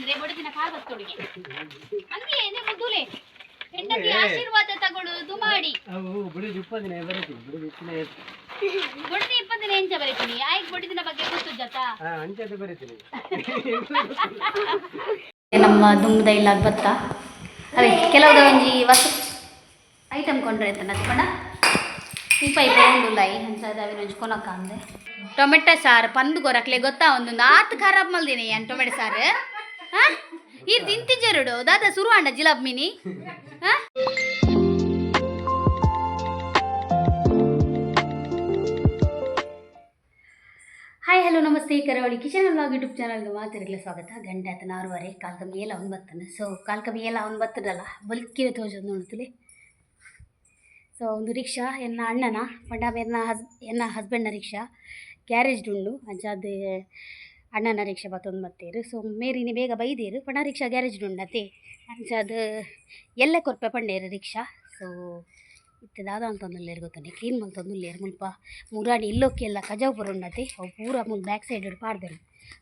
ಅಂದ್ರೆ ಬಡದಿನ ಕಾಗತ್ತೊಡಿಗೆ ಹಂಗೆ ಇದೆ ಮುದ್ದುಲೆ ಹೆಂಡತಿ ಆಶೀರ್ವಾದ ತಗೊಳ್ಳೋದು ಮಾಡಿ ಬಡದಿ 20 ದಿನ ಎಂಚ ಬರೀತೀನಿ ಆಯ್ಕೆ ಬಡದಿನ ಬಗ್ಗೆ ಗೊತ್ತು ಜತ ಅಂಚೆ ಬರೀತೀನಿ ನಮ್ಮ ದುಮ್ಮದ ಇಲ್ಲ ಬತ್ತ ಅವೇ ಕೆಲವುದ ಒಂಜಿ ವಸ್ತು ಐಟಮ್ ಕೊಂಡ್ರೆ ಅಂತ ನಚ್ಕೊಂಡ ಇಪ್ಪ ಒಂದು ಲೈ ಅನ್ಸದ ಅವೆ ನಂಚ್ಕೊಳಕ ಅಂದೆ ಟೊಮೆಟೊ ಸಾರು ಪಂದು ಗೊರಕ್ಲೆ ಗೊತ್ತಾ ಒಂದು ನಾತ್ ಖರಾಬ್ ಮಲ್ದಿನಿ ಏನು ಟೊಮೆಟೊ ಸಾರು ಹಾಂ ಈ ತಿಂತಿಜೆರಡು ದಾದ ಶುರು ಅಂಡ ಜಿಲಾಬ್ ಮಿನಿ ಹಾಂ ಹಾಯ್ ಹಲೋ ನಮಸ್ತೆ ಕರಾವಳಿ ಕಿಚನ್ ವ್ಲಾಗ್ ಯೂಟ್ಯೂಬ್ ಚಾನಲ್ಗೆ ಮಾತಿರಲಿ ಸ್ವಾಗತ ಗಂಟೆ ಆತನ 6:30 ಕಾಲ್ಕ ಮೇಲ ಅವ್ನು ಬತ್ತಾನೆ ಸೊ ಕಾಲ್ಕ ಮೇಲ ಅವ್ನು ಬತ್ತದಲ್ಲ ಬಲ್ಕಿರ ತೋಜೋದು ನೋಡ್ತೀವಿ ಸೊ ಒಂದು ರಿಕ್ಷಾ ಎನ್ನ ಅಣ್ಣನ ಪಂಡ ಎನ್ನ ಹಸ್ಬೆಂಡ್ನ ರಿಕ್ಷಾ ಗ್ಯಾರೇಜ್ ಉಂಡು ಅಂಚಾದ ಅಣ್ಣನ ರಿಕ್ಷಾ ಬತ್ತೊಂದು ಬತ್ತೇರು ಸೊ ಮೇರಿನಿ ಬೇಗ ಬೈದೇರು ಪಂಡ ರಿಕ್ಷಾ ಗ್ಯಾರೇಜ್ ಉಂಡತೆ ಅಂಚಾದ ಎಲ್ಲೆ ಕೊರ್ಪೆ ಪಂಡೇರು ರಿಕ್ಷಾ ಸೊ ಇತ್ತದಾದ ಅಂತಂದುಲ್ಲೇರು ಗೊತ್ತಾನೆ ಕ್ಲೀನ್ ಮಲ್ತೊಂದುಲ್ಲೇರು ಮುಲ್ಪ ಮುರಾಣಿ ಇಲ್ಲೋಕ್ಕೆ ಎಲ್ಲ ಕಜಾವ್ ಬರೋಂಡತೆ ಅವು ಪೂರ ಮುಲ್ ಬ್ಯಾಕ್ ಸೈಡ್ ಪಾಡ್ದರು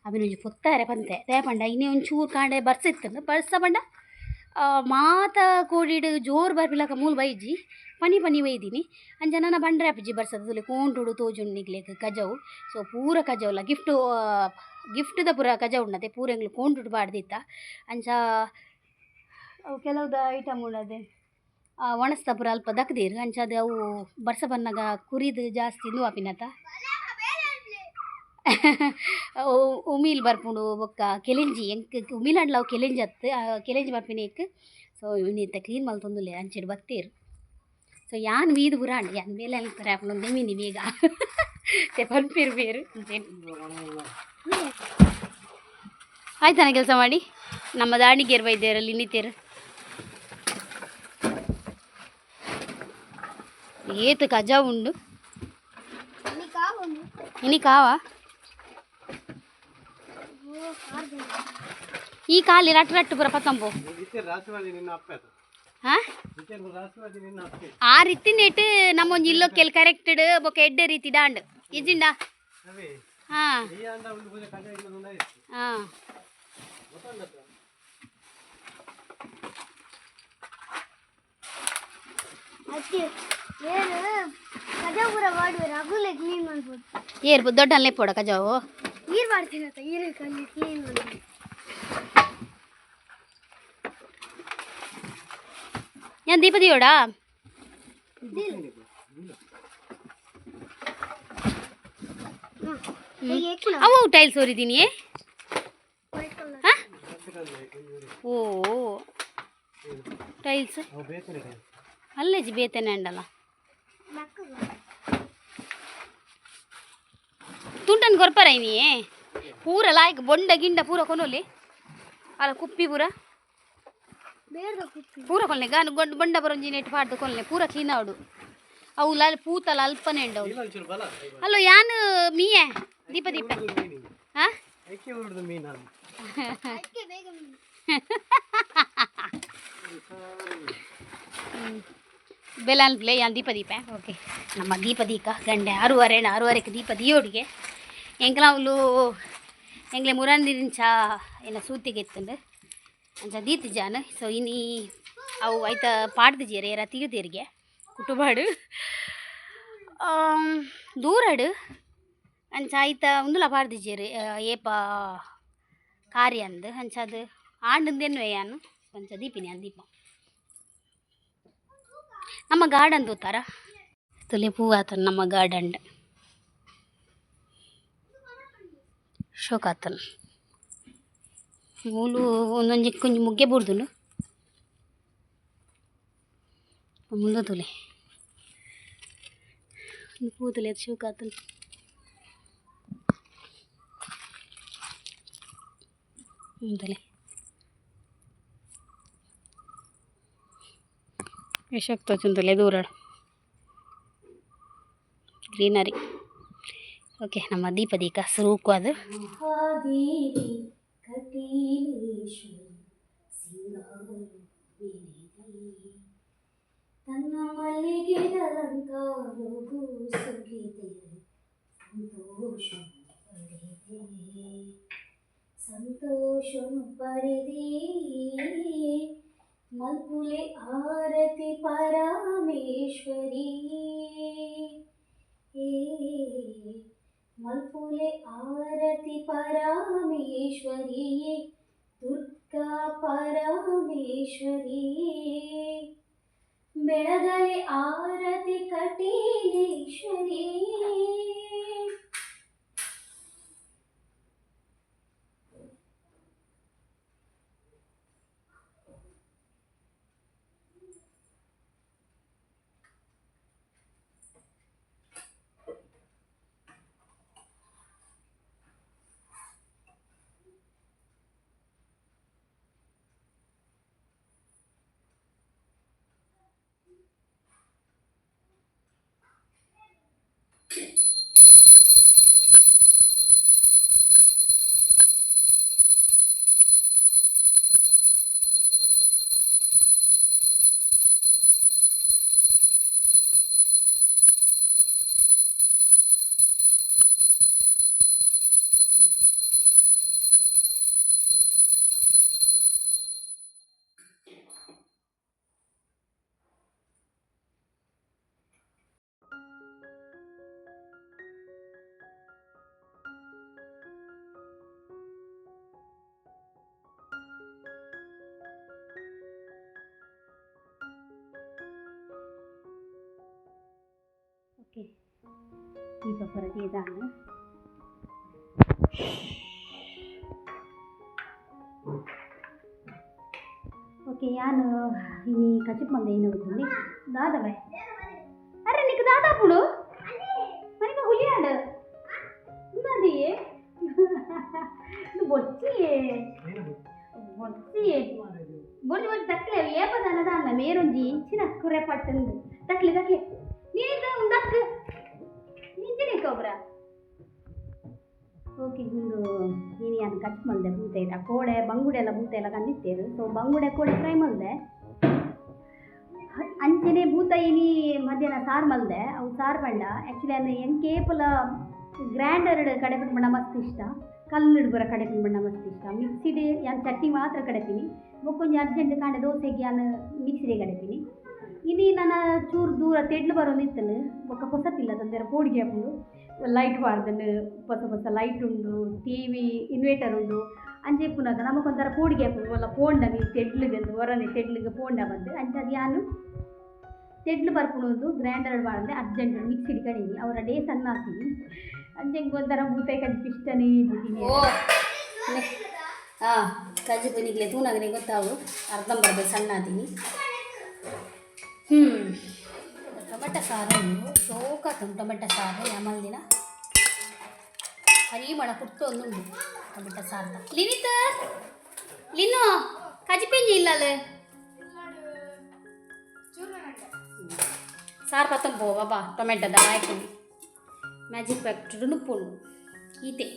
ಅವಿನೊಂಜಿ ಪೊತ್ತಾರೆ ಪಂತೆ ದೇ ಪಂಡ ಇನ್ನೇ ಒಂಚೂರು ಕಾಂಡೆ ಬರ್ಸಿತ್ತು ಬರ್ಸ ಪಂಡ ಮಾತ ಕೋಡಿಡು ಜೋರು ಬರ್ಪಿಲಕ ಮೂಲು ಬೈಜಿ ಪನಿ ಬೈದೀನಿ ಅಂಚ ನನ್ನ ಬಂಡ್ರೆ ಅಪ್ಪಜಿ ಬರ್ಸದ ಕೋಂಟುಡು ತೋಜುಂಡಿಗ್ಲೇಕ ಕಜವು ಸೊ ಪೂರ ಕಜವಲ್ಲ ಗಿಫ್ಟ್ದ ಪೂರ ಕಜ ಉಂಡತೆ ಪೂರ ಎಂಗ್ಲು ಕೋಂಟುಡು ಬಾಡ್ದಿತ್ತ ಅಂಚ ಅವು ಕೆಲವ್ದು ಐಟಮ್ ಉಂಡದೆ ಒಣಸ್ತ ಪೂರ ಅಲ್ಪ ದಕ್ದೇರು ಅಂಚದ ಅವು ಬರ್ಸ ಬನ್ನಾಗ ಕುರಿದು ಜಾಸ್ತಿ ಆಪಿನತ ಉಮೀಲ್ ಬರ್ಪುಂಡು ಬೊಕ್ಕ ಕೆಲೆಂಜಿ ಎಂಕ್ ಉಮೀಲ್ ಅಂಡ್ಲ ಅವು ಕೆಲೆಂಜಿ ಹತ್ತು ಕೆಲೆಂಜಿ ಬರ್ಪಿನೇಕ್ ಸೊ ಇವನಿತ್ತ ಕ್ಲೀನ್ ಮಲ್ತೊಂದುಲ್ಲೆ ಅಂಚೆಡು ಬತ್ತೇರು ಸೊ ಯಾನ್ ವೀದು ಪುರಾಂಡ್ ಯಾನ್ ಮೇಲೆ ಅನ್ತಾರೆ ಅಪ್ಪನೊಂದು ಮೀನಿ ಬೇಗ ಪನ್ಪೇರು ಬೇರು ಆಯ್ತಾನ ಕೆಲಸ ಮಾಡಿ ನಮ್ಮ ದಾಣಿಗೇರು ಬೈದೇರಲ್ಲಿ ನಿಂತೇರು ಏತು ಕಜಾ ಉಂಡು ಇನಿ ಕಾವ ಈ ಕಾಲಿ ರಟ್ಟು ಪುರ ಪತ್ತಂಪು ಆ ರೀತಿ ನೆಟ್ಟು ನಮ್ಮೊಂದು ಇಲ್ಲೋಕೆಲ್ ಕರೆಕ್ಟೆಡ್ ಬೊಕ್ಕ ಎಡ್ಡೆ ರೀತಿ ದಾಂಡ್ ಇಜಿಂಡ ಹಾಂ ಹಾಂ ಏರ್ ದೊಡ್ಡ ಅಲ್ಲೇ ಪೋಡ ಕಜಾವು ನೀರು ಮಾಡ್ತೀನಿ ಕ್ಲೀನ್ ಮಾಡಿ ഞാൻ ദീപതിയോടാ ಅವು ಟೈಲ್ಸ್ ಹೊರಿದೀನಿ ಓ ಟೈಲ್ಸ್ ಅಲ್ಲೇ ಜಿ ಬೇತೇನೆ ಅಂಡಲ್ಲ ತುಂಟನ್ ಕೊರ್ಪರೈನಿ ಪೂರ ಲಾಯ್ಕ್ ಬೊಂಡ ಗಿಂಡ ಪೂರ ಕೊನೋಲಿ ಅಲ್ಲ ಕುಪ್ಪಿ ಪೂರ ಕೊಲ್ಲೆ ಗಾನು ಗೊಡ್ಡ ಬಂಡ ಬರಂಜಿ ನೆಟ್ಟು ಪಾಡ್ದು ಕೊಲ್ಲೆ ಪೂರ ಕ್ಲೀನ್ ಆವಡು ಅವು ಲಾಲ್ ಪೂತಲ್ಲ ಅಲ್ಪನೆ ಉಂಡವು ಅಲ್ಲೋ ಯಾನು ಮೀಯೆ ದೀಪ ಹಾಂ ಬೆಲಾನ್ಪ್ಲೆ ಯಾನ್ ದೀಪ ಓಕೆ ನಮ್ಮ ದೀಪ ಗಂಡೆ 6:30ಕ್ಕೆ ದೀಪ ದಿಯೋಡಿಗೆ ಎಂಕ್ಲಾವ್ಲು ಎಂಗ್ಲೆ ಮುರಾಂದಿರಿಂಚ ಎಲ್ಲ ಸೂತಿಗೆ ಇತ್ತಂಡು ಅಂಚ ದೀತಿ ಜಾನು ಸೊ ಇನಿ ಅವು ಆಯ್ತ ಪಾಡ್ದು ಜೀರೆ ಏರ ತೀರ್ದೇರಿಗೆ ಕುಟುಂಬಾಡು ದೂರಡು ಅಂಚ ಆಯ್ತ ಒಂದುಲ ಪಾಡ್ದು ಜೀರೆ ಏಪ ಕಾರ್ಯ ಅಂದು ಅಂಚದು ಆಂಡಂದೇನು ಯಾನು ಅಂಚ ದೀಪಿನಿ ಅಂದು ದೀಪ ನಮ್ಮ ಗಾರ್ಡನ್ ತೂತಾರ ತುಲೆ ಪೂವಾತನ ನಮ್ಮ ಗಾರ್ಡನ್ ಶೋಕಾತನ್ ಮೂಲು ಒಂದೊಂದು ಕೊಂಚ ಮುಗ್ಗೆ ಬುಡ್ದುಂಡು ಮುಂದೆ ತುಲೆ ಪೂ ತುಲೆ ಅದು ಶೋಕಾತನ್ ಮುಂದಲೆ ಎಷ್ಟೊತ್ತು ತೋಚುಂತಲೆ ದೂರ ಗ್ರೀನರಿ ಓಕೆ ನಮ್ಮ ದೀಪ ಸುರುಕು ಅದು ತನ್ನ ಸಂತೋಷನು ಪಡೆದಿ ಮಲ್ಪುಲೆ ಆರತಿ ಪರಮೇಶ್ವರಿ ಮಲ್ಪುಲೆ ಆರತಿ ಪರಮೇಶ್ವರಿ ದುರ್ಗಾ ಪರಮೇಶ್ವರಿ ಬೆಳಗಲೆ ಆರತಿ ಕಟೀಲೇಶ್ವರಿ ಓಕೆ ದೀಪ ಪರದಿಯದಾನ ಓಕೆ ಯಾನು ಇನಿ ಕಚಿಪ್ ಮಂದೆ ಏನು ಹೋಗ್ತೀನಿ ದಾದವೇ ಅರೆ నీకు దాదాపుడు మనకి హులియాడు ఉన్నది బొచ్చి బొచ్చి బొడి బొడి దక్కలే ఏ పదనద అన్న మేరుంజి చిన్న కుర్రె పట్టింది దక్కలే దక్కలే ನೀನು ದಕ್ಕ ನಿಂಜಿನಿ ಕೊಬ್ರ ಓಕೆ ಇಂದು ನೀನು ಯಾನು ಕಚ್ ಮಲ್ದೆ ಬೂತೆ ಇದ್ದ ಕೋಡೆ ಬಂಗುಡೆ ಎಲ್ಲ ಬೂತೆ ಎಲ್ಲ ಕಂದಿತ್ತೇರು ಸೊ ಬಂಗುಡೆ ಕೋಡೆ ಫ್ರೈ ಮಲ್ದೆ ಅಂಚನೆ ಬೂತ ಇನಿ ಮಧ್ಯಾಹ್ನ ಸಾರು ಮಲ್ದೆ ಅವು ಸಾರು ಬಂಡ ಆ್ಯಕ್ಚುಲಿ ಅಂದರೆ ಏನು ಕೇಪಲ ಗ್ರ್ಯಾಂಡರ್ ಕಡೆಪಿನ ಬಣ್ಣ ಮಸ್ತ್ ಇಷ್ಟ ಕಲ್ಲು ಬರ ಕಡೆಪಿನ ಬಣ್ಣ ಮಸ್ತ್ ಇಷ್ಟ ಮಿಕ್ಸಿಡಿ ಯಾನು ಚಟ್ನಿ ಮಾತ್ರ ಕಡೆಪಿನಿ ಕೊಂಚ ಅರ್ಜೆಂಟ್ ಕಾಂಡೆ ದೋಸೆಗೆ ಯಾನು ಮಿಕ್ಸಿಡಿ ಕಡೆಪಿನಿ ಇನಿ ನನ್ನ ಚೂರು ದೂರ ತೆಡ್ಲು ಬರೋನಿತ್ತನು ಬೊಕ್ಕ ಪೊಸತ್ತಿಲ್ಲ ತಂದೆರ ಪೋಡಿಗೆ ಹಾಕೊಂಡು ಲೈಟ್ ಬಾರ್ದನು ಹೊಸ ಲೈಟ್ ಉಂಡು ಟಿ ವಿ ಇನ್ವೇಟರ್ ಉಂಡು ಅಂಚೆ ಪುನಃ ನಮಗೊಂಥರ ಪೋಡಿಗೆ ಹಾಕೊಂಡು ಒಲ್ಲ ಪೋಂಡನಿ ತೆಡ್ಲಿಗೆ ಅಂತ ಹೊರನೆ ತೆಡ್ಲಿಗೆ ಪೋಂಡ ಬಂದು ಅಂಚೆ ಅದು ಯಾನು ತೆಡ್ಲು ಬರ್ಕೊಂಡು ಗ್ರ್ಯಾಂಡರ್ ಮಾಡಿದೆ ಅರ್ಜೆಂಟ್ ಮಿಕ್ಸಿಡಿ ಕಡೀನಿ ಅವರ ಡೇ ಸಣ್ಣ ಹಾಕ್ತೀನಿ ಅಂಚೆ ಒಂಥರ ಬೂತಾಯಿ ಕಜ್ಜಿ ಇಷ್ಟನೇ ಬಿಟ್ಟಿನಿ ಹಾಂ ಕಜ್ಜಿ ಬನಿಗ್ಲೆ ತೂನಾಗನೆ ಗೊತ್ತಾವು ಅರ್ಧಂಬರ್ಧ ಸಣ್ಣ ಹಾಕ್ತೀನಿ ಟೊಮೆಟೊ ಸಾರು ಸೋಕಾತು ಟೊಮೆಟೊ ಸಾರು ಆಮೇಲೆ ದಿನ ಹರಿ ಮಣ ಪುಟ್ಟು ಒಂದು ಉಂಟು ಟೊಮೆಟೊ ಸಾರು ಲಿನಿತ ಲಿನ್ನು ಕಜಿಪೆಂಜಿ ಇಲ್ಲ ಅಲ್ಲ ಸಾರು ಪತ್ತಂ ಪೋ ಬಾಬಾ ಟೊಮೆಟೊದ ಆಯ್ತು ಮ್ಯಾಜಿಕ್ ಫ್ಯಾಕ್ಟ್ರಿ ನುಪ್ಪುಂಡು ಈತೆ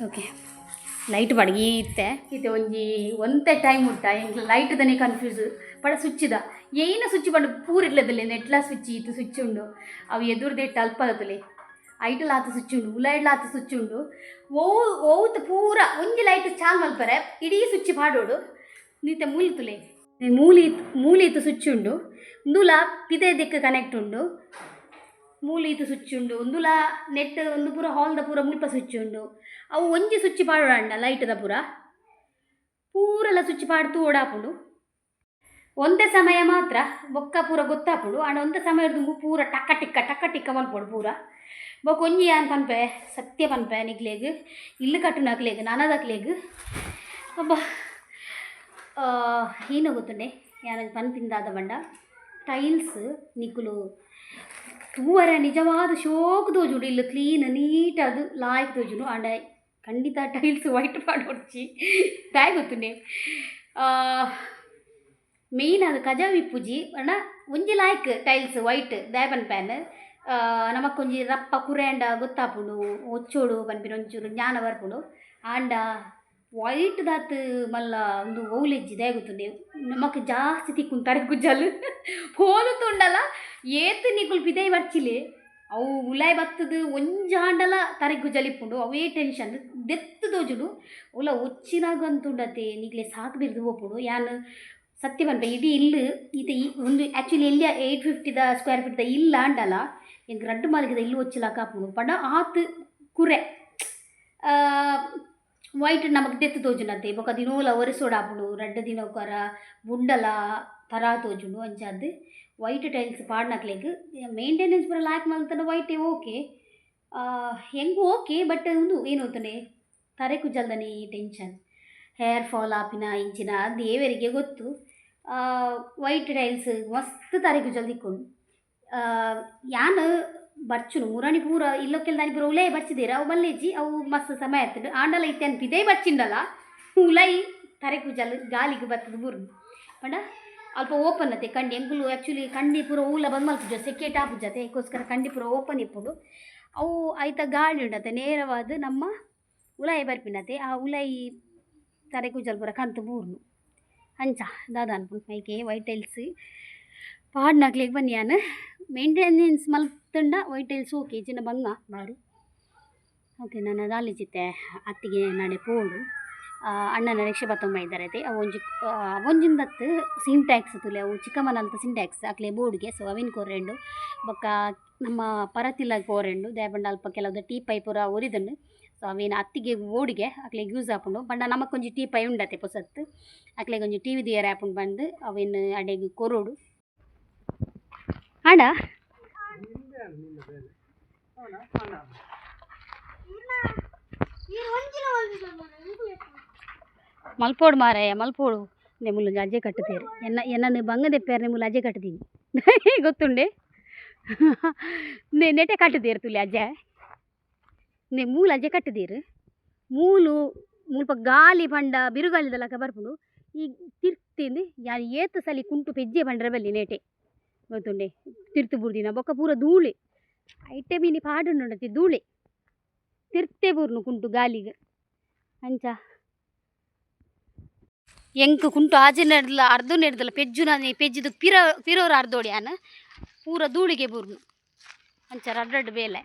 ಓಕೆ ಲೈಟ್ ಬಡಗಿ ಈತೆ ಒಂಜಿ ಒಂತೆ ಟೈಮ್ ಉಂಟ ಎಂಕ್ ಲೈಟ್ ದನೆ ಕನ್ಫ್ಯೂಸ್ ಪಡ ಸ್ವಿಚ್ದ ಏನ ಸ್ವಿಚ್ ಪಂಡು ಪೂರ ಇಡ್ಲದಲ್ಲಿ ನೆಟ್ಲ ಸ್ವಿಚ್ ಈತು ಸ್ವಿಚ್ ಉಂಡು ಅವು ಎದುರ್ದೇಟ್ ಅಲ್ಪದತಲೆ ಐಟಲ್ ಆತ ಸ್ವಿಚ್ ಉಂಡು ಉಲಾಯ್ಡ್ಲ ಆತ ಸ್ವಿಚ್ ಉಂಡು ಓತ್ ಪೂರ ಒಂಜಿ ಲೈಟ್ ಚಾಲ್ ಮಲ್ಪರೆ ಇಡೀ ಸ್ವಿಚ್ ಪಾಡೋಡು ನೀತೆ ಮೂಲಿತುಲೆ ಮೂಲಿತು ಸ್ವಿಚ್ ಉಂಡು ಒಂದುಲ ಪಿದೆ ದಿಕ್ಕ ಕನೆಕ್ಟ್ ಉಂಡು ಮೂಲಿತು ಸ್ವಿಚ್ ಉಂಡು ಒಂದುಲ ನೆಟ್ ಒಂದು ಪೂರ ಹಾಲ್ದ ಪೂರ ಮುಲ್ಪ ಸ್ವಿಚ್ ಉಂಡು ಅವು ಒಂಜಿ ಸ್ವಿಚ್ ಪಾಡೋಡ ಲೈಟ್ದ ಪೂರೆಲ್ಲ ಸ್ವಿಚ್ ಪಾಡ್ತು ಓಡಾಪುಂಡು ಒಂದೇ ಸಮಯ ಮಾತ್ರ ಬೊಕ್ಕ ಪೂರ ಗೊತ್ತಾಪುಡು ಆಂಡ ಒಂದೇ ಸಮಯದ ಪೂರ ಟಕ್ಕ ಟಿಕ್ಕ ಮಲ್ಪೋಡು ಪೂರ ಬೊಕ್ಕ ಒಂಜಿ ಯಾನ್ ಪನ್ಪೆ ಸತ್ಯ ಪನ್ಪೆ ನಿಗ್ಲೇಗ್ ಇಲ್ಲು ಕಟ್ಟು ನಕ್ಲೇಗ್ ನನದಕ್ಲೇಗ್ ಒಬ್ಬ ಏನು ಗೊತ್ತುಂಡೆ ಯಾರು ಪನ್ಪಿಂದಾದ ಬಂಡ ಟೈಲ್ಸ್ ನಿಕ್ಕುಲು ತೂವರ ನಿಜವಾದ ಶೋಕ್ ತೋಜುಂಡು ಇಲ್ಲ ಕ್ಲೀನ್ ನೀಟ್ ಅದು ಲಾಯ್ಕ್ ತೋಜುಂಡು ಆಂಡ ಖಂಡಿತ ಟೈಲ್ಸ್ ವೈಟ್ ಪಾಡೊಡ್ಚಿ ತಾಯಿ ಗೊತ್ತುಂಡೆ ಮೇಯ್ನ್ ಅದು ಕಜಾವಿಪ್ಪುಜಿ ಅಣ್ಣ ಒಂಜಿ ಲಾಯ್ಕ್ ಟೈಲ್ಸ್ ವೈಟ್ ದಾಯಪನ್ ಪ್ಯಾನ್ ನಮಕೊಂಜಿ ರಪ್ಪ ಕುರೆಂಡ ಗೊತ್ತಾಪುಂಡು ಒಚ್ಚೋಡು ಪನ್ಪಿನ ಒಂಚೂರು ಜ್ಞಾನ ಬರ್ಪುಂಡು ಆಂಡ ವೈಟ್ ದಾತ್ ಮಲ್ಲ ಒಂದು ಓಲೆಜ್ಜಿ ದೇ ಗೊತ್ತುಂಡೆ ನಮಕ್ ಜಾಸ್ತಿ ತಿಕ್ಕುಂಡು ತಡೆ ಗುಜ್ಜಲು ಹೋಲು ತುಂಡಲ್ಲ ಏತ್ ನಿಕುಲು ಪಿದೈ ಬರ್ಚಿಲೆ ಅವು ಉಲಾಯ್ ಬತ್ತದು ಒಂಜಾಂಡಲ ತರೆಗು ಜಲಿಪುಂಡು ಅವೇ ಟೆನ್ಷನ್ ದೆತ್ತು ತೋಜುಡು ಉಲ ಒಚ್ಚಿನಾಗಂತುಂಡತೆ ನಿಗ್ಲೆ ಸಾಕು ಬಿರ್ದು ಹೋಗ್ಬಿಡು ಯಾನು ಸತ್ಯ ಬಂತ ಇಡೀ ಇಲ್ಲು ಈತ ಈ ಒಂದು ಆ್ಯಕ್ಚುಲಿ ಎಲ್ಲಿ 850 ಸ್ಕ್ವೇರ್ ಫೀಟ್ದ ಇಲ್ಲ ಅಂಡಲ್ಲ ಎಂಗೆ ರಡ್ಡು ಮಾಲಿಕದ ಇಲ್ಲು ಒಚ್ಚಿಲಾಕ ಹಾಪುಂಡು ಪಂಡ ಆತು ಕುರೆ ವೈಟ್ ನಮಗೆ ದೆತ್ತು ತೋಜುನತೆ ಬೊಕ ದಿನೋಲ ಒರೆಸೋಡು ಆಪುಂಡು ರಡ್ಡು ದಿನೋಕರ ಬುಂಡಲ ತರಾ ತೋಜುಂಡು ಅಂಚಾದ್ ವೈಟ್ ಟೈಲ್ಸ್ ಪಾಡ್ನಕ್ಲೆಗ್ ಮೇಂಟೆನೆನ್ಸ್ ಪೂರ ಲಾಯ್ಕ್ ಮಲ್ತನ ವೈಟೇ ಓಕೆ ಹೆಂಗೂ ಓಕೆ ಬಟ್ ಒಂದು ಏನು ಹೋಗ್ತಾನೆ ತರೆಕು ಜಲ್ದನೆ ಟೆನ್ಷನ್ ಹೇರ್ ಫಾಲ್ ಆಪಿನ ಇಂಚಿನ ದೇವರಿಗೆ ಗೊತ್ತು. ವೈಟ್ ಟೈಲ್ಸ್ ಮಸ್ತ್ ತರೆಕು ಜಲ್ದಿಕ್ಕೊಂಡು ಯಾನು ಬರ್ಚುನು ಮುರಾಣಿ ಪೂರ ಇಲ್ಲೊಕ್ಕೆಲ್ಲ ದಾನಿ ಪೂರ ಉಲೈ ಬರ್ಚಿದ್ದೀರ ಅವು ಮಲ್ಲೇಜಿ ಅವು ಮಸ್ತ್ ಸಮಯ ಆಗ್ತದೆ ಆಂಡಲ ಇತ್ತೆ ಅನ್ಪಿದೇ ಬರ್ಚಿಂಡಲ್ಲ ಉಲೈ ತರೆಕು ಜಲ್ ಗಾಲಿಗೆ ಬರ್ತದೆ ಬುರ್ದು ಪಂಡ ಅಲ್ಪ ಓಪನ್ ಅತ್ತೆ ಕಂಡಿ ಎಂಕುಲು ಆ್ಯಕ್ಚುಲಿ ಕಂಡಿ ಪೂರ ಊಲ ಬಂದು ಮಲ್ಪುಜ ಸೆಕೆ ಟಾಪುಜತೆ ಅದಕ್ಕೋಸ್ಕರ ಕಂಡಿ ಪೂರ ಓಪನ್ ಇಪ್ಪುಡು ಅವು ಆಯ್ತ ಗಾಳಿ ಉಂಡತೆ ನೇರವಾದ ನಮ್ಮ ಉಲಾಯಿ ಬರ್ಪಿನತೆ ಆ ಉಲಾಯಿ ತರೆಕು ಜಲ್ ಪೂರ ಕಂತು ಬೂರ್ನು ಅಂಚ ದಾದ ಅನ್ಪುಂಡು ಮೈಕೆ ವೈಟ್ ಟೈಲ್ಸ್ ಪಾಡ್ನಕ್ಲೆಗ್ ಬನ್ನಿ ನಾನು ಮೇಂಟೆನೆನ್ಸ್ ಮಲ್ತಂಡ ವೈಟ್ ಟೈಲ್ಸ್ ಓಕೆ ಚಿನ್ನ ಬಂಗ ಬಾರಿ ಓಕೆ ನಾನು ಅದು ಆಲಿಚಿತ್ತೆ ಅತ್ತಿಗೆ ನಾಳೆ ಪೋಡು ಅಣ್ಣನ ರಿಕ್ಷೆ ಬತ್ತೊಂಬ ಇದ್ದಾರೆ ಐತೆ ಒಂಜಿಂದತ್ತು ಸಿಂಟ್ಯಾಕ್ಸ್ ತುಲೆ ಅವು ಚಿಕ್ಕಮ್ಮನಂತ ಸಿಂಟ್ಯಾಕ್ಸ್ ಅಕ್ಲೆ ಬೋರ್ಡ್ಗೆ ಸೊ ಅವಿನ ಕೋರೆಂಡು ಬೊಕ್ಕ ನಮ್ಮ ಪರತಿಲ್ಲ ಕೋರೆಂಡು ದೇಪಂಡ ಅಲ್ಪ ಕೆಲವು ಟೀ ಪೈ ಪೂರ ಒರಿದನ್ನು ಸೊ ಅವಿನ ಅತ್ತಿಗೆ ಬೋರ್ಡ್ಗೆ ಅಕ್ಲೆಗೆ ಯೂಸ್ ಹಾಕೊಂಡು ಪಂಡ ನಮಕೊಂಜಿ ಟೀ ಪೈ ಉಂಡತೆ ಪೊಸತ್ತು ಅಕ್ಲೆಗೆ ಒಂಜಿ ಟಿ ವಿ ದಿಯರ್ ಹಾಕೊಂಡು ಬಂದು ಅವಿನ ಅಡೆಗೆ ಕೊರೋಡು ಆಡ ಮಲ್ಪೋಡು ಮಾರಾಯ ಮಲ್ಪೋಡು ನಿಮ್ಮಲು ಅಜ್ಜೆ ಕಟ್ಟುತ್ತೀರಿ ಎನ್ನ ಬಂಗ ದೆಪ್ಪೇರು ನಿಮ್ಮಲು ಅಜ್ಜೆ ಕಟ್ಟಿದೀನಿ ಗೊತ್ತುಂಡೆ ನೆಟೆ ಕಟ್ಟುತ್ತೀರಿ ತುಲಿ ಅಜ್ಜೆ ಮೂಲ ಅಜ್ಜೆ ಕಟ್ಟಿದೀರು ಮೂಲು ಮುಲ್ಪ ಗಾಲಿ ಪಂಡ ಬಿರುಗಾಳಿದಲ್ಲಕ ಬರ್ಪುಂಡು ಈಗ ತಿರ್ತಿಂದು ಯಾರು ಏತು ಸಲಿ ಕುಂಟು ಪೆಜ್ಜೆ ಪಂಡ್ರೆ ಬಲ್ಲಿ ನೆಟೆ ಗೊತ್ತುಂಡೆ ತಿರ್ತು ಬುರ್ದಿನ ಬೊಕ್ಕ ಪೂರ ಧೂಳೆ ಐಟೆ ಮೀನಿ ಪಾಡು ನೋಡತಿ ಧೂಳೆ ತಿರ್ತೆ ಬೂರ್ನು ಕುಂಟು ಗಾಲಿಗೆ ಅಂಚ ಎಂಕ್ ಕುಂಟು ಆಜೆ ನಡೆದಲ್ಲ ಅರ್ಧ ನಡೆದಲ್ಲ ಪೆಜ್ಜು ನಾನು ಪೆಜ್ಜಿದು ಪಿರೋರು ಅರ್ಧೋಡಿ ಆನ ಪೂರ ಧೂಳಿಗೆ ಬೂರ್ನು ಅಂಚ ರಡ್ರಡ್ ಬೇಲೆ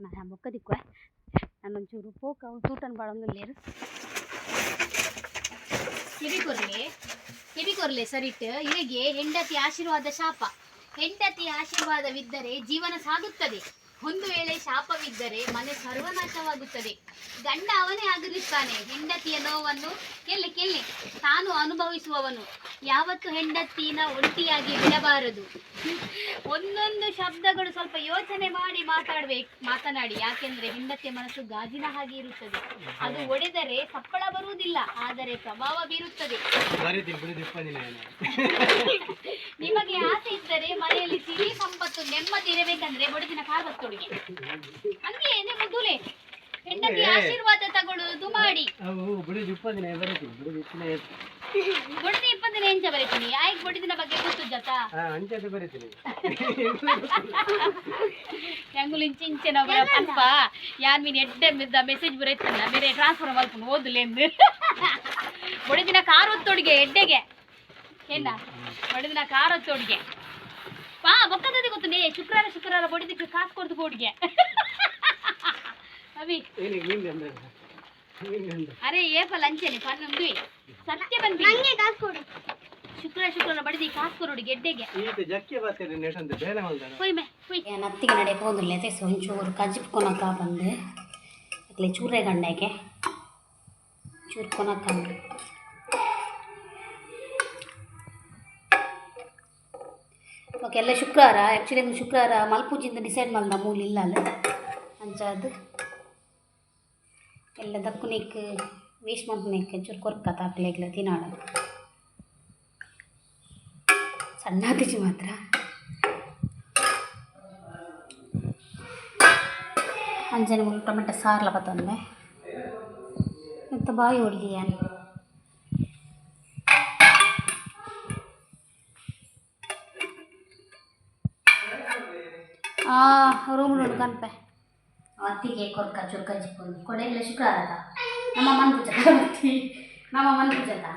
ನಾ ಬೊಕ್ಕ ದಿಕ್ಕುವೆ ನಾನೊಂಚೂರು ಪೋಕ ಸೂಟನ್ ಬಾಳೊಂದುಲ್ಲೇರು ಕಿವಿಕೊರ್ಲೆ ಸರಿಟ್ ಇವೆಗೆ ಹೆಂಡತಿ ಆಶೀರ್ವಾದ ಶಾಪ ಹೆಂಡತಿ ಆಶೀರ್ವಾದವಿದ್ದರೆ ಜೀವನ ಸಾಗುತ್ತದೆ ಒಂದು ವೇಳೆ ಶಾಪವಿದ್ದರೆ ಮನೆ ಸರ್ವನಾಶವಾಗುತ್ತದೆ ಗಂಡ ಅವನೇ ಆಗಿರುತ್ತಾನೆ ಹೆಂಡತಿಯ ನೋವನ್ನು ಕೇಳಿ ತಾನು ಅನುಭವಿಸುವವನು ಯಾವತ್ತು ಹೆಂಡತಿನ ಒಂಟಿಯಾಗಿ ಬಿಡಬಾರದು ಒಂದೊಂದು ಶಬ್ದಗಳು ಸ್ವಲ್ಪ ಯೋಚನೆ ಮಾಡಿ ಮಾತನಾಡಿ ಯಾಕೆಂದ್ರೆ ಹೆಂಡತಿಯ ಮನಸ್ಸು ಗಾಜಿನ ಹಾಗೆ ಇರುತ್ತದೆ ಅದು ಒಡೆದರೆ ಸಪ್ಪಳ ಬರುವುದಿಲ್ಲ ಆದರೆ ಪ್ರಭಾವ ಬೀರುತ್ತದೆ ನಿಮಗೆ ಆಸೆ ಇದ್ದರೆ ಮನೆಯಲ್ಲಿ ಸಿರಿ ಸಂಪತ್ತು ನೆಮ್ಮದಿ ಇರಬೇಕಂದ್ರೆ ಬಡದಿನ ಕಾಗತ್ತೊಡಿಗೆ ಹಂಗೆ ಮುದುಲೆ ಹೆಂಡತಿ ಆಶೀರ್ವಾದ ತಗೊಳ್ಳುವುದು ಮಾಡಿ ಬುಡದಿ 20 ದಿನ ಎಂಚ ಬರೀತೀನಿ ಆಯ್ಕೆ ಬುಡದಿನ ಬಗ್ಗೆ ಗೊತ್ತು ಜತ ಹೆಂಗುಲು ಇಂಚಿನ ಅಲ್ಪ ಯಾನ್ ಮೀನು ಎಡ್ಡೆ ಮಿದ್ದ ಮೆಸೇಜ್ ಬರೀತಲ್ಲ ಬೇರೆ ಟ್ರಾನ್ಸ್ಫರ್ ಮಾಡ್ಕೊಂಡು ಓದಲೆ ಎಂದು ಬುಡದಿನ ಕಾರ್ ಹೊತ್ತೊಡಿಗೆ ಎಡ್ಡೆಗೆ ಏನ ಬುಡದಿನ ಕಾರ್ ಹೊತ್ತೊಡಿಗೆ ಪಾ ಬೊಕ್ಕದದಿ ಗೊತ್ತುಂಡೆ ಶುಕ್ರವಾರ ಬಡಿದಕ್ಕೆ ಕಾಸು ಕೊಡ್ದು ಬೋಡಿಗೆ ಅವಿ ಅರೆ ಏಪಲ್ ಅಂಚೆನೆ ಪನ್ನೊಂದು ಸತ್ಯ ಬಂದು ನಂಗೆ ಕಾಸು ಕೊಡು ಶುಕ್ರವಾರ ಬಡಿದಿ ಕಾಸು ಕೊಡು ಗೆಡ್ಡೆಗೆ ನತ್ತಿಗೆ ನಡೆ ಹೋದಿಲ್ಲ ಒಂಚೂರು ಕಜಿಪ್ಕೊನಕ ಬಂದು ಅಕ್ಲೆ ಚೂರೆ ಗಂಡೆಗೆ ಚೂರು ಕೊನಕ ಓಕೆ ಎಲ್ಲ ಶುಕ್ರವಾರ ಆ್ಯಕ್ಚುಲಿ ಶುಕ್ರವಾರ ಮಲ್ಪೂಜಿಂದ ಡಿಸೈಡ್ ಮಾಡ್ದ ಮೂಲ ಇಲ್ಲ ಅಲ್ಲ ಅಂಚ ಅದು ಎಲ್ಲ ದಕ್ಕುನಿಕ್ ವೇಸ್ಟ್ ಮಾಡ್ನಿಕ್ ಚೂರು ಕೊರ್ಕ ತಾಕ್ಲೆಗ್ಲ ತಿನ್ನಾಡ ಸಣ್ಣ ತಿಜಿ ಮಾತ್ರ ಅಂಜನೆ ಮುಲ್ ಟೊಮೆಟೊ ಸಾರ್ಲ ಬತ್ತಂದೆ ಎಂತ ಬಾಯಿ ಹೊಡಿದೀಯಾನು ರೂಮ್ ನೋಡು ಕನ್ಪೆ ಅತ್ತಿಗೆ ಕೊರ್ಕ ಚುರ್ಕ ಚಿಕ್ಕೊಂಡು ಕೊಡೆಲ್ಲ ಶುಕ್ರವಾರ ನಮ್ಮ ಮನ್ ಪೂಜದ ಅತ್ತಿ ನಮ್ಮ ಮನ್ ಪೂಜದ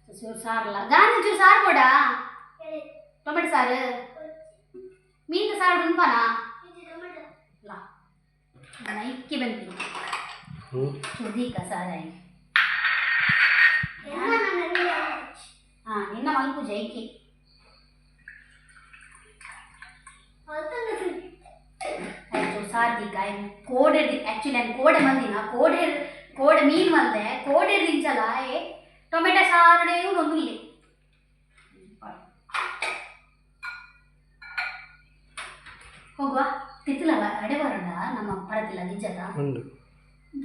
ಚೂರು ಸಾರಲ್ಲ ಗಾನ ಚೂರು ಸಾರು ಕೊಡ ಟೊಮೆಟೊ ಸಾರು ಮೀನು ಸಾರು ಉಂಟನಾ ನೈಕ್ಕಿ ಬಂತು ಸುದೀಕ ಸಾರಾಯಿ ನಿನ್ನ ಮಲ್ಪು ಜೈಕಿ ಸಾರ್ದಿಕ ಕೋಡೆ ಆ್ಯಕ್ಚುಲಿ ನಾನು ಕೋಡೆ ಮಂದಿನ ಕೋಡೆ ಮೀನು ಮಲ್ದೆ ಕೋಡೆ ದಿಂಚಲ್ಲ ಟೊಮೆಟೊ ಸಾರಡೆ ಒಂದು ಇಲ್ಲಿ ಹೋಗುವ ತಿತ್ತಲಲ್ಲ ಅಡೆ ಬರೋಣ ನಮ್ಮ ಪರದಿಲ್ಲ ನಿಜದ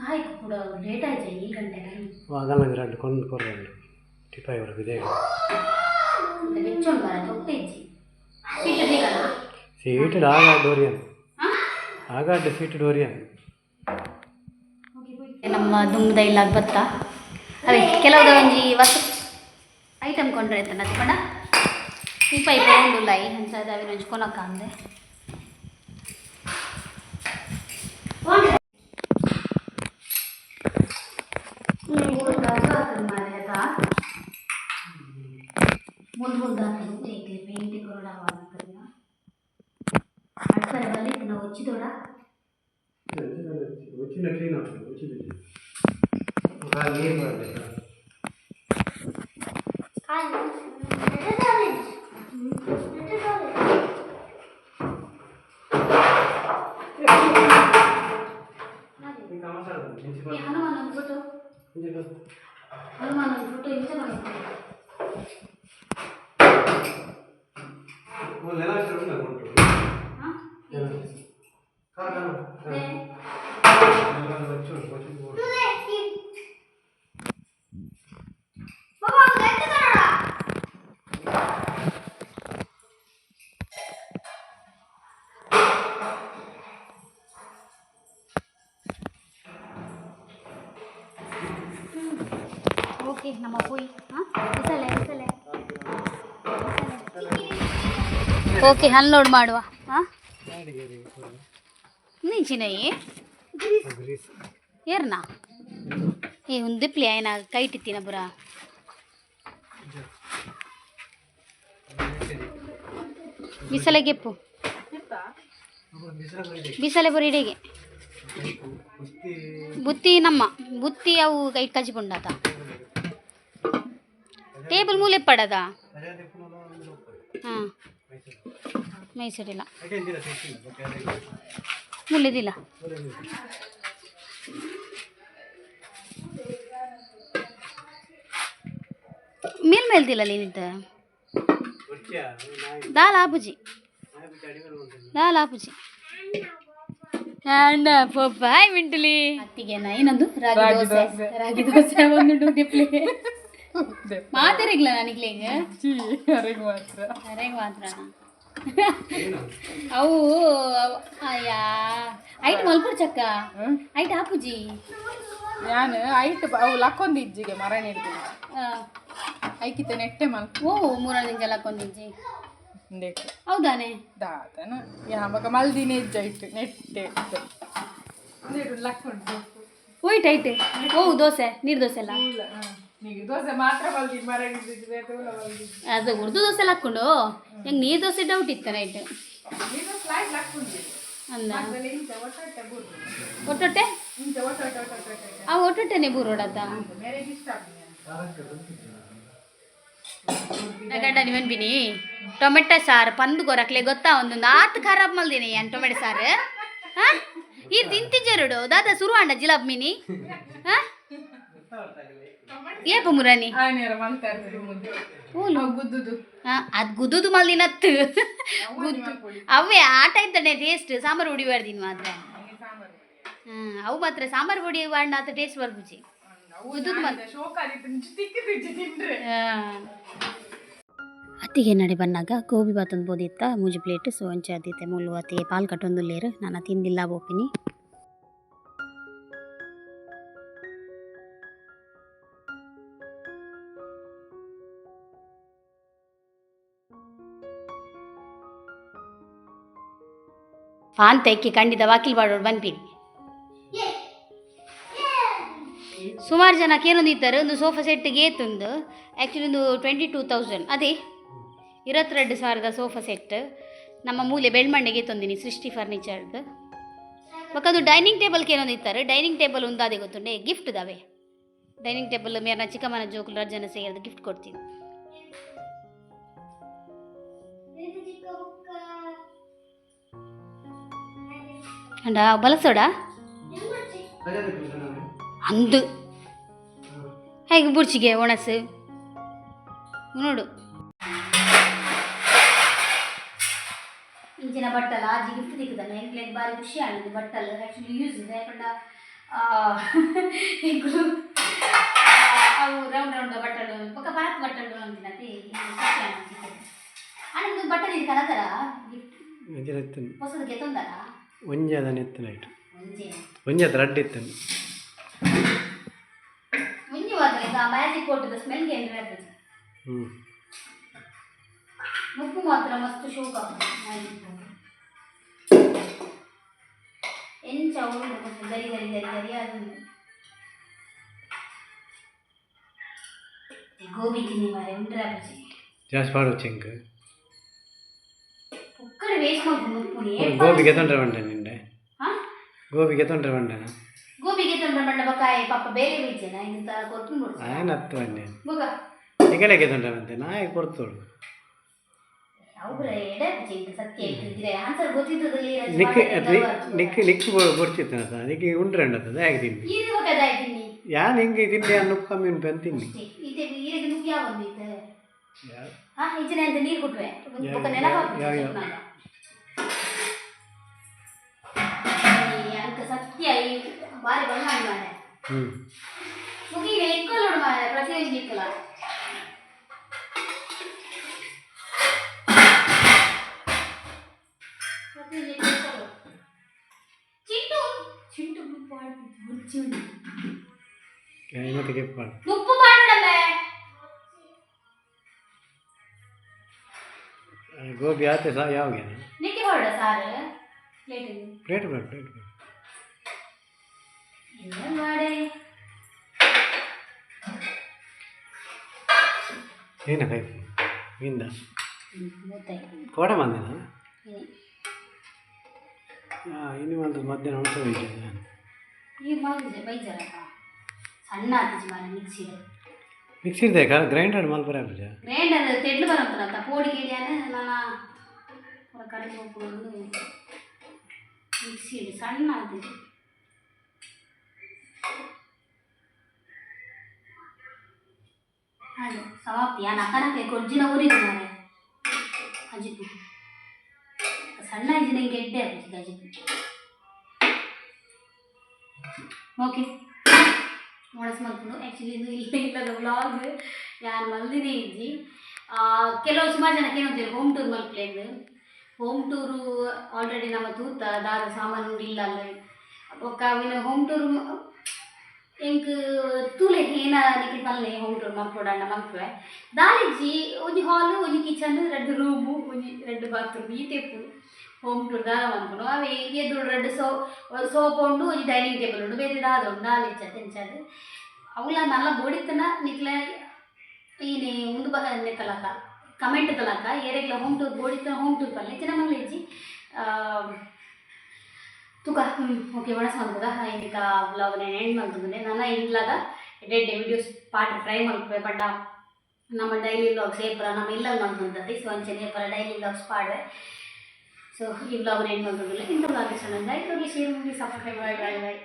ಆಯ್ತು ಕೂಡ ಲೇಟ್ ಆಯ್ತು ಈ ಗಂಟೆಗೆ ಅದಲ್ಲ ಕೊಂಡು ಕೊರ್ರಂಡು ಟಿಪಾಯಿ ಅವರು ಇದೆ ಬೆಚ್ಚೊಂಡು ಬರ ತೊಟ್ಟೆಜ್ಜಿ ಸೀಟ್ ಬೇಕಲ್ಲ ಸೀಟೆಡ್ ಆಗ ಡೋರಿಯನ್ ಆಗಾಡ್ಡೆ ಸೀಟೆಡ್ ಡೋರಿಯನ್ ನಮ್ಮ ದುಂಬದ ಇಲ್ಲ ಬತ್ತ ಅವೇ ಕೆಲವುದ ಒಂಜಿ ವಸ್ತು ಐಟಮ್ ಕೊಂಡ್ರೆ ಆಯ್ತು ನತ್ಕೊಂಡ ಇಪ್ಪ ಒಂದು ಲೈ ಅಂತ ಅವೆ ಒಂಜಿ ಕೊನಕ್ಕ ಅಂದೆ పెయింట్ కూడా అక్కడ వల్ల ఇప్పుడు వచ్చి కూడా వచ్చిన క్లీన్ అవుతుంది వచ్చింది నీరు హనుమాన్ ఫోటో హనుమాన్ ఫోటో ఇంత ಓಕೆ ನಮ್ಮ ಪೋಯಿ ಬಿಸಲೆ ಓಕೆ ಅನ್ಲೋಡ್ ಮಾಡುವ ಹಾಂ ನೀಚಿನಯ್ಯಿ ಏರ್ನಾ ಒಂದು ದಿಪ್ಲಿ ಆಯ್ನ ಕೈಟಿತ್ತಿನ ಬುರ ಬಿಸಲೆ ಗೆಪ್ಪು ಬಿಸಲೆ ಬರೀಡೆಗೆ ಬುತ್ತಿ ನಮ್ಮ ಬುತ್ತಿ ಅವು ಕೈ ಕಚ್ಚಿಕೊಂಡಾತ ಟೇಬಲ್ ಮೂಲೆ ಪಡದ ಹಾಂ ಮೈಸೂರಿಲ್ಲ ಮುಳ್ಳಿದಿಲ್ಲ ಮೇಲ್ದಿಲ್ಲ ನೀನಿದ್ದ ದಾಲ್ ಆಪುಜಿ ಅಂಡ ಪಪ್ಪಾಯ್ ಮಿಂಟಲಿ ಅತ್ತಿಗೆನ ಇನ್ನೊಂದು ರಾಗಿ ದೋಸೆ ಒಂದು ದಿಪ್ಲಿ ಮಾತಾಡಿಗ್ಲ ನನಗೆ ಮಾತ್ರ ಅವು ಅಯ್ಯಾ ಐಟ್ ಮಲ್ಪುರ್ ಚಕ್ಕ ಐಟ್ ಹಾಪುಜಿ ನಾನು ಐಟ್ ಅವು ಲಕ್ಕೊಂದಿಜ್ಜಿಗೆ ಮರ ನೀಡ್ತೀನಿ ಐಕಿತ ನೆಟ್ಟೆ ಮಲ್ಪ ಓ ಮೂರನೇ ದಿನ ಲಕ್ಕೊಂದಿಜ್ಜಿ ಹೌದಾನೆ ದಾತನ ಯಾವಾಗ ಮಲ್ದಿನ ಇಜ್ಜೈಟ್ ನೆಟ್ಟೆ ಲಕ್ಕೊಂಡು ಹೋಯ್ತು ಐಟ್ ಓ ದೋಸೆ ನೀರು ದೋಸೆ ಎಲ್ಲ ದೋಸೆ ಮಾತ್ರ ಮರ ಅದು ಉರ್ದು ದೋಸೆ ಎಲ್ಲ ಹಾಕ್ಕೊಂಡು ಹೆಂಗೆ ನೀರು ದೋಸೆ ಡೌಟ್ ಇತ್ತು ನೈಟ್ ಅಂದ ಒಟ್ಟೊಟ್ಟೆ ಆ ಒಟ್ಟೊಟ್ಟೆನೆ ಬೂರೋಡತ್ತ ಗಡ್ಡ ನೀವನ್ ಬಿನಿ ಟೊಮೆಟೊ ಸಾರು ಪಂದು ಗೊರಕ್ಲೆ ಗೊತ್ತಾ ಒಂದು ನಾತ್ ಖರಾಬ್ ಮಲ್ದಿನಿ ಏನು ಟೊಮೆಟೊ ಸಾರು ಹಾಂ ಇದು ತಿಂತಿಜ್ಜರುಡು ದಾದ ಸುರು ಅಂಡ ಜಿಲಾಬ್ ಮೀನಿ ಹಾಂ ಏಪ ಮುರಾನಿ ಅದು ಗುದ್ದುದು ಮಲ್ದಿನತ್ತು ಅವೇ ಆಟ ಇದ್ದಾನೆ ಟೇಸ್ಟ್ ಸಾಂಬಾರು ಹುಡಿ ಬಾರ್ದಿನಿ ಮಾತ್ರ ಅವು ಮಾತ್ರ ಸಾಂಬಾರು ಹುಡಿ ಬಾಡಿನ ಆತ ಟೇಸ್ಟ್ ಬರ್ಬುಜಿ ಗುದ್ದುದು ಅತ್ತಿಗೆ ನಡೆ ಬನ್ನಾಗ ಗೋಬಿ ಬಾತೊಂದು ಬೋದಿತ್ತ ಮೂಜಿ ಪ್ಲೇಟ್ ಸೊ ಅಂಚೆ ಆದಿತ್ತೆ ಮುಳ್ಳು ಅತ್ತಿಗೆ ಪಾಲ್ ಕಟ್ಟೊಂದು ಲೇರು ನಾನು ತಿಂದಿಲ್ಲ ಬೋಪಿನಿ ಪಾನ್ ತೆಕ್ಕಿ ಖಂಡಿತ ವಾಕಿಲ್ ಬಾಡೋಡು ಬಂದ್ಬಿಡಿ ಸುಮಾರು ಜನಕ್ಕೆ ಏನೊಂದು ಇದ್ದಾರೆ ಒಂದು ಸೋಫಾ ಸೆಟ್ಗೆ ಏತೊಂದು ಆ್ಯಕ್ಚುಲಿ ಒಂದು 22,000 ಅದೇ 22,000 ಸೋಫಾ ಸೆಟ್ ನಮ್ಮ ಮೂಲೆ ಬೆಳ್ಮಣ್ಣೆಗೆ ತಂದಿನಿ ಸೃಷ್ಟಿ ಫರ್ನಿಚರ್ದು ಬೊಕ್ಕ ಅದು ಡೈನಿಂಗ್ ಟೇಬಲ್ಗೆ ಏನೊಂದು ಇತ್ತಾರೆ ಡೈನಿಂಗ್ ಟೇಬಲ್ ಒಂದಾದೆ ಗೊತ್ತುಂಡೆ ಗಿಫ್ಟ್ ದಾವೆ ಡೈನಿಂಗ್ ಟೇಬಲ್ ಮೇರ್ನ ಚಿಕ್ಕಮ್ಮನ ಜೋಕುಲು ರಜ್ಜನ ಸೇರಿದ ಗಿಫ್ಟ್ ಕೊಡ್ತೀನಿ ಅಂಡ ಬಲಸೋಡ ಅಂದು ಹೇಗೆ ಬುರ್ಚಿಗೆ ಒಣಸು ನೋಡು ಇಂಚಿನ ಬಟ್ಟಲ ಆಜಿ ಗಿಫ್ಟ್ ತಿಕ್ಕದನ್ನ ಎಂಕ್ಲೆಗ್ ಬಾರಿ ಖುಷಿ ಆಗಿದೆ ಬಟ್ಟಲು ಆ್ಯಕ್ಚುಲಿ ಯೂಸ್ ಇದೆ ಯಾಕಂದ್ರೆ ಅವು ರೌಂಡ್ ರೌಂಡ್ ಬಟ್ಟಲು ಪಕ್ಕ ಭಾರತ್ ಬಟ್ಟಲು ಅಂತಿನತಿ ಅಣ್ಣದು ಬಟ್ಟಲು ಇದು ಕಲತರ ಗಿಫ್ಟ್ ಹೊಸದಕ್ಕೆ ತೊಂದರ ಒಂಜೆ ಅದನ್ನ ಎತ್ತನಾಯ್ತು ಒಂಜೆ ಒಂಜೆ ಅದು ರಡ್ಡು ಇತ್ತನು ಮುಂಜಿ ಮಾತ್ರ ಈಗ ಮ್ಯಾಜಿಕ್ ಕೊಟ್ಟದ ಸ್ಮೆಲ್ಗೆ ಏನು ಹೇಳ್ತದೆ ಮುಪ್ಪು ಮಾತ್ರ ಮಸ್ತ್ ಶೋಕ ಮ್ಯಾಜಿಕ್ ಎಂಚ ಉಂಟು ಮಸ್ತ್ ಗರಿ ಗರಿ ಗರಿ ಗರಿ ಅದು ಗೋಬಿ ತಿನ್ನಿ ಮಾರೆ ಉಂಟ್ರೆ ಬಜ್ಜಿ ಜಾಸ್ತಿ ಪಾಡು ಚೆಂಕ್ ಒಕ್ಕಡೆ ವೇಸ್ಟ್ ಮಾಡ್ಕೊಂಡು ಮುಪ್ಪುನಿ ಗೋಬಿಗೆ ತೊಂದರೆ ಬಂಡೆ ನಿಂಡೆ ಹಾಂ ಗೋಬಿಗೆ ತೊಂದರೆ ಬಂಡೆನ ಗೋಬಿಗೆ ತೊಂದರೆ ಬಂಡ ಬಕಾಯಿ ಪಾಪ ಬೇರೆ ಬೀಜನ ಇಂತ ಕೊಟ್ಟು ನೋಡಿ ಆಯ್ನತ್ತು ಬಂಡೆ ಬೋಗ ನಿಗಲೆಗೆ ತೊಂದರೆ ಬಂತೆ ನಾಯಿ ಕೊಡ್ತೋಳು ಅವ್ರ ಎಡೆ ಬಜ್ಜಿ ಸತ್ಯ ಹೇಳ್ತಿದ್ರೆ ಆನ್ಸರ್ ಗೊತ್ತಿದ್ದದಲ್ಲಿ ನಿಕ್ ನಿಕ್ ಬೊಡ್ಚಿತ್ತನ ಸಹ ನಿಕ್ಕೆ ಉಂಡ್ರೆ ಉಂಡದ ಹೇಗೆ ತಿಂಡಿ ಇದು ಬಕದಾಯಿ ತಿನ್ನಿ ಯಾನ್ ಹಿಂಗೆ ತಿಂಡಿ ಅನ್ನು ಕಮ್ಮಿ ಉಂಟು ಅಂತ ತಿಂಡಿ ಇದೆ ಈರಿಗೆ ನುಗ್ಗಿ ಯಾವ ಬಂದಿತ್ತು ಹಾಂ ಇಂಚಿನ ಅಂತ ನೀರು ಕೊಟ್ವೆ ಬೊಕ್ಕ ನೆನಪು ಅಂಕ ಸತ್ಯ ಈ ಬಾರಿ ಬಣ್ಣ ಮಾಡೆ ಮುಗಿಗ ಎಕ್ಕಲು ನೋಡು ಮಾರೆ ಪ್ರತಿಯೊಂದು ಇಕ್ಕಲ ಚಿಂಟು ಚಿಂಟು ಮುಪ್ಪು ಆಡ್ತಿತ್ತು ಮತ್ತೆ ಕೆಪ್ಪಾಡು ಮುಪ್ಪು ಮಾಡಡಲ್ಲೇ ಗೋಬಿ ಆತೆ ಸಹ ಯಾವಾಗ ನಿಕ್ಕೆ ಹೊರಡ ಸಾರು ಪ್ಲೇಟ್ ಪ್ಲೇಟ್ ಬೇಡ ಪ್ಲೇಟ್ ಬೇಡ ಏನು ಮಾಡೆ ಏನ ಕೈಪು ಇಂದ ಗೊತ್ತಾಯ್ತು ಕೋಡ ಬಂದಿನ ಇನ್ನು ಒಂದು ಮಧ್ಯಾಹ್ನ ಉಂಟು ಹೋಯ್ತು ಈ ಮಾಡಿದೆ ಬೈಜಾರ ಸಣ್ಣ ಆತಿಜಿ ಮಾರ ಮಿಕ್ಸಿಡ್ ಮಿಕ್ಸಿ ಇದೆ ಗ್ರೈಂಡರ್ ಮಲ್ಪರ ಪೂಜ ಗ್ರೈಂಡರ್ ತೆಡ್ಲು ಬರಂತಲ್ಲ ಪೋಡಿ ಕೇಳಿಯಾನ ನಾನು ಕಡೆಗೆ ಹೋಗ್ಕೊಂಡು ಮಿಕ್ಸಿಡ್ ಸಣ್ಣ ಆತಿಜಿ ಹಾಗೆ ಸಮಾಪ್ತಿ ಆ ನಕನಕ್ಕೆ ಕೊಜ್ಜಿನ ಊರಿದ್ದು ಮಾರೆ ಅಜಿಪು ಸಣ್ಣ ಇಂಜಿನ ಗೆಡ್ಡೆ ಆಗುತ್ತೆ ಅಜಿಪು ಓಕೆ ಒಣಸ್ ಮಾಡ್ಕೊಂಡು ಆ್ಯಕ್ಚುಲಿ ಇದು ಇಲ್ಲದ ವ್ಲಾಗ್ ಯಾರು ಮಲ್ದಿನೇ ಇದ್ದಿ ಕೆಲವು ಸುಮಾರು ಜನಕ್ಕೆ ಏನಂತೀವಿ ಹೋಮ್ ಟೂರ್ ಮಲ್ಪ್ಲೇದು ಹೋಮ್ ಟೂರು ಆಲ್ರೆಡಿ ನಮ್ಮ ತೂತ ದಾದ ಸಾಮಾನು ಇಲ್ಲ ಅಲ್ಲ ಒಕ್ಕ ಅವಿನ ಹೋಮ್ ಟೂರ್ ಎಂಕ್ ತೂಲೆ ಏನ ನಿಖಿಲ್ ಪಲ್ಲೆ ಹೋಮ್ ಟೂರ್ ಮಲ್ಪೋಡಣ್ಣ ಮಲ್ಪುವೆ ದಾಲಿಜ್ಜಿ ಒಂಜಿ ಹಾಲು ಒಂಜಿ ಕಿಚನ್ 2 ರೂಮು ಒಂಜಿ 2 ಬಾತ್ರೂಮ್ ಈ ಟೈಪು ಹೋಮ್ ಟೂರ್ ದಾದ ಮಲ್ಪುನು ಅವೇ ಎದ್ದು 2 ಸೋಫಾ ಉಂಡು ಒಂಜಿ ಡೈನಿಂಗ್ ಟೇಬಲ್ ಉಂಡು ಬೇರೆ ದಾದ ಉಂಡು ದಾಲಿಜ್ಜ ತೆಂಚದು ಅವಳ ನಲ್ಲ ಬೋಡಿತನ ನಿಕ್ಲ ಈನೆ ಮುಂದು ನೆಕ್ಕಲಕ ಕಮೆಂಟ್ ತಲಕ ಏರೆಗ್ಲ ಹೋಮ್ ಟೂರ್ ಬೋಡಿತನ ಹೋಮ್ ಟೂರ್ ಪಲ್ಲೆ ಚಿನ್ನ ಮಲ್ಲೆಜ್ಜಿ ತುಕ ಓಕೆ ಒಣಸ್ ಮಾಡ್ಬೋದಾ ಇದಕ್ಕೆ ಬ್ಲಾಗ್ ನಾನು ಎಂಡ್ ಮಾಡ್ತಿದ್ದೆ ನಾನು ಇಂಡ್ಲಾದ ಎಡೆಡ್ ವಿಡಿಯೋಸ್ ಪಾರ್ಟ್ ಟ್ರೈ ಮಾಡ್ತೇವೆ ಬಟ್ ನಮ್ಮ ಡೈಲಿ ವ್ಲಾಗ್ಸ್ ಏಪರ ನಮ್ಮ ಇಲ್ಲ ಮಾಡ್ಕೊಂತದ್ದು ಸೊ ಅಂಚನೆ ಏಪರ ಡೈಲಿ ವ್ಲಾಗ್ಸ್ ಪಾಡ್ರೆ ಸೊ ಈ ಬ್ಲಾಗ್ನ ಎಂಡ್ ಮಾಡ್ತಿದ್ದಿಲ್ಲ ಇಂಥ ವ್ಲಾಗ್ ಇಷ್ಟ ನನಗೆ ಶೇರ್ ಮಾಡಿ ಸಬ್ಸ್ಕ್ರೈಬ್ ಬಾಯ್ ಬಾಯ್ ಬಾಯ್